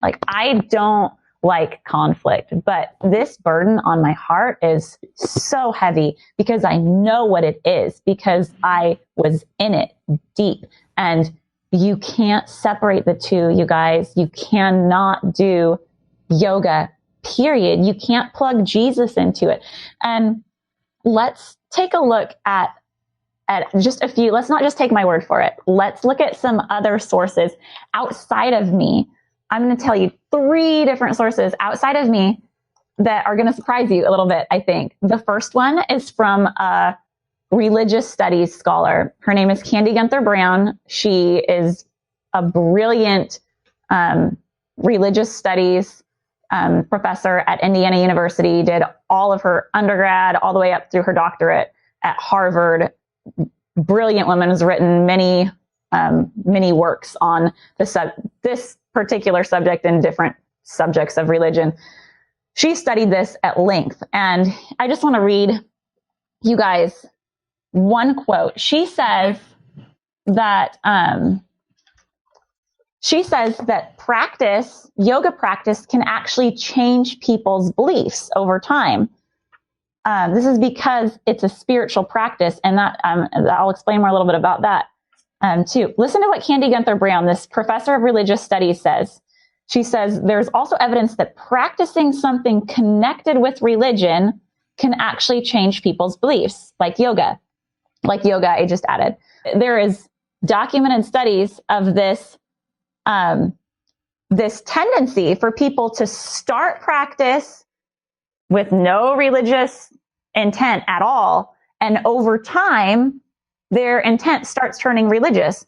Like, I don't like conflict, but this burden on my heart is so heavy because I know what it is, because I was in it deep. And you can't separate the two, you guys. You cannot do yoga, period. You can't plug Jesus into it. And let's take a look at just a few. Let's not just take my word for it. Let's look at some other sources outside of me. I'm going to tell you 3 different sources outside of me that are going to surprise you a little bit, I think. The first one is from a religious studies scholar. Her name is Candy Gunther Brown. She is a brilliant religious studies professor at Indiana University, did all of her undergrad all the way up through her doctorate at Harvard. Brilliant woman, has written many works on this particular subject and different subjects of religion. She studied this at length. And I just want to read you guys one quote. She says that yoga practice can actually change people's beliefs over time. This is because it's a spiritual practice, and that I'll explain more a little bit about that too. Listen to what Candy Gunther Brown, this professor of religious studies, says. She says, there's also evidence that practicing something connected with religion can actually change people's beliefs, like yoga. I just added. There is documented studies of this tendency for people to start practice with no religious intent at all, and over time, their intent starts turning religious.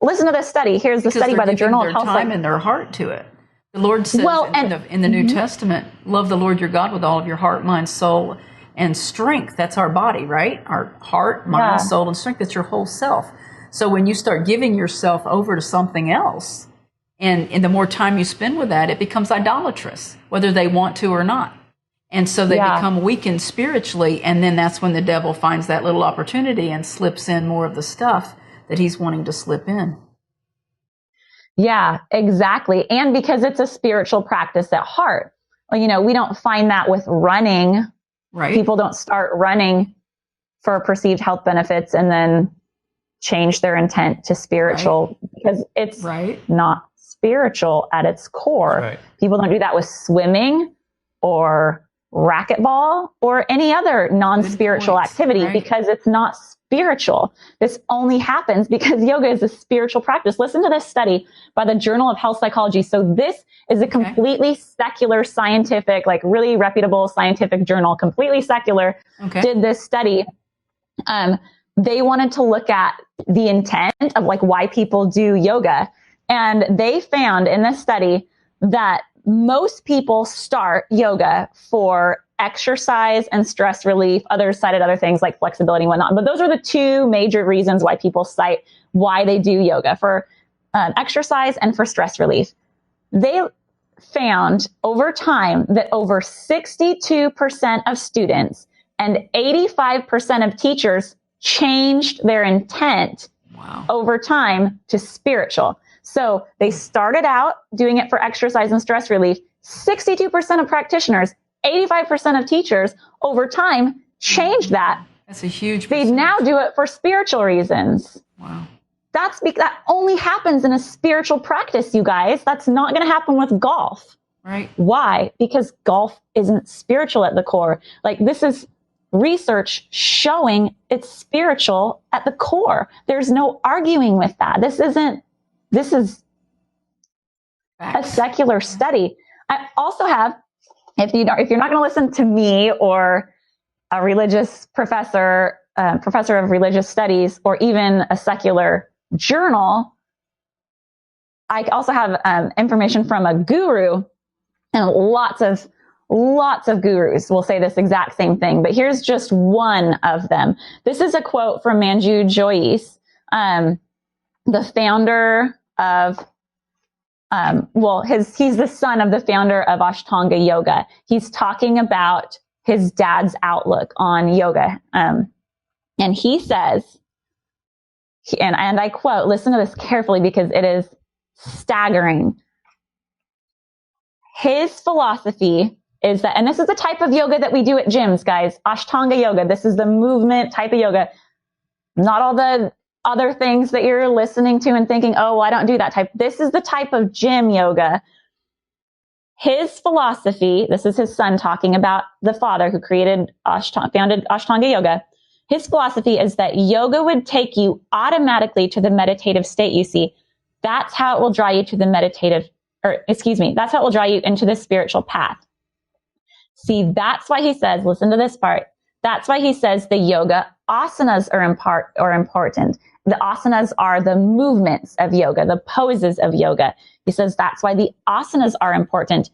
Listen to this study. Here's the study by the Journal of Health. Time and their heart to it. The Lord says in the New Testament, love the Lord your God with all of your heart, mind, soul, and strength. That's our body, right? Our heart, mind, soul, and strength. That's your whole self. So when you start giving yourself over to something else, and the more time you spend with that, it becomes idolatrous, whether they want to or not. And so they become weakened spiritually, and then that's when the devil finds that little opportunity and slips in more of the stuff that he's wanting to slip in. Yeah, exactly. And because it's a spiritual practice at heart. Well, we don't find that with running. Right. People don't start running for perceived health benefits and then change their intent to spiritual, because it's not spiritual at its core. Right. People don't do that with swimming or racquetball or any other non-spiritual activity, because it's not spiritual. This only happens because yoga is a spiritual practice. Listen to this study by the Journal of Health Psychology. So this is a completely secular, scientific, like really reputable scientific journal, completely secular, did this study. They wanted to look at the intent of like why people do yoga. And they found in this study that most people start yoga for exercise and stress relief. Others cited other things like flexibility and whatnot. But those are the 2 major reasons why people cite why they do yoga, for exercise and for stress relief. They found over time that over 62% of students and 85% of teachers changed their intent over time to spiritual. So they started out doing it for exercise and stress relief. 62% of practitioners, 85% of teachers over time changed that. That's a huge percentage. They now do it for spiritual reasons. Wow. That only happens in a spiritual practice, you guys. That's not going to happen with golf. Right. Why? Because golf isn't spiritual at the core. Like, this is research showing it's spiritual at the core. There's no arguing with that. This is a secular study. I also have, if you're not going to listen to me or a religious professor of religious studies, or even a secular journal, I also have information from a guru, and lots of gurus will say this exact same thing. But here's just one of them. This is a quote from Manju Jois, the founder of, he's the son of the founder of Ashtanga Yoga. He's talking about his dad's outlook on yoga. And he says, and I quote, listen to this carefully because it is staggering. His philosophy is that, and this is the type of yoga that we do at gyms, guys, Ashtanga yoga. This is the movement type of yoga. Not all the other things that you're listening to and thinking, oh, I don't do that type. This is the type of gym yoga. His philosophy, this is his son talking about the father who founded Ashtanga yoga. His philosophy is that yoga would take you automatically to the meditative state you see. That's how it will draw you to the that's how it will draw you into the spiritual path. See, that's why he says, listen to this part. That's why he says the yoga asanas are important. The asanas are the movements of yoga, the poses of yoga. He says that's why the asanas are important.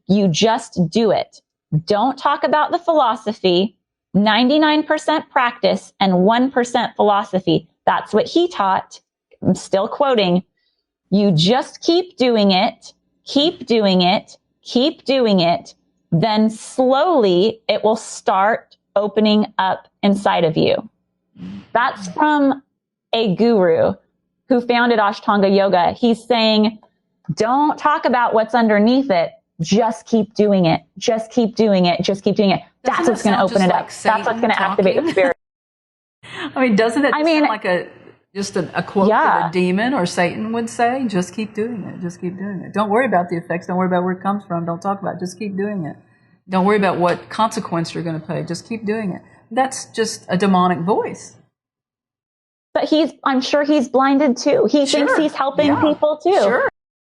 You just do it. Don't talk about the philosophy. 99% practice and 1% philosophy. That's what he taught. I'm still quoting. You just keep doing it, keep doing it, keep doing it. Then slowly it will start opening up inside of you. That's from a guru who founded Ashtanga yoga. He's saying, don't talk about what's underneath it. Just keep doing it. Just keep doing it. Just keep doing it. That's what's going to open it up. That's what's going to activate the spirit. I mean, doesn't it sound like a quote that a demon or Satan would say? Just keep doing it. Just keep doing it. Don't worry about the effects. Don't worry about where it comes from. Don't talk about it. Just keep doing it. Don't worry about what consequence you're going to pay. Just keep doing it. That's just a demonic voice. But I'm sure he's blinded too. He thinks he's helping people too. Sure.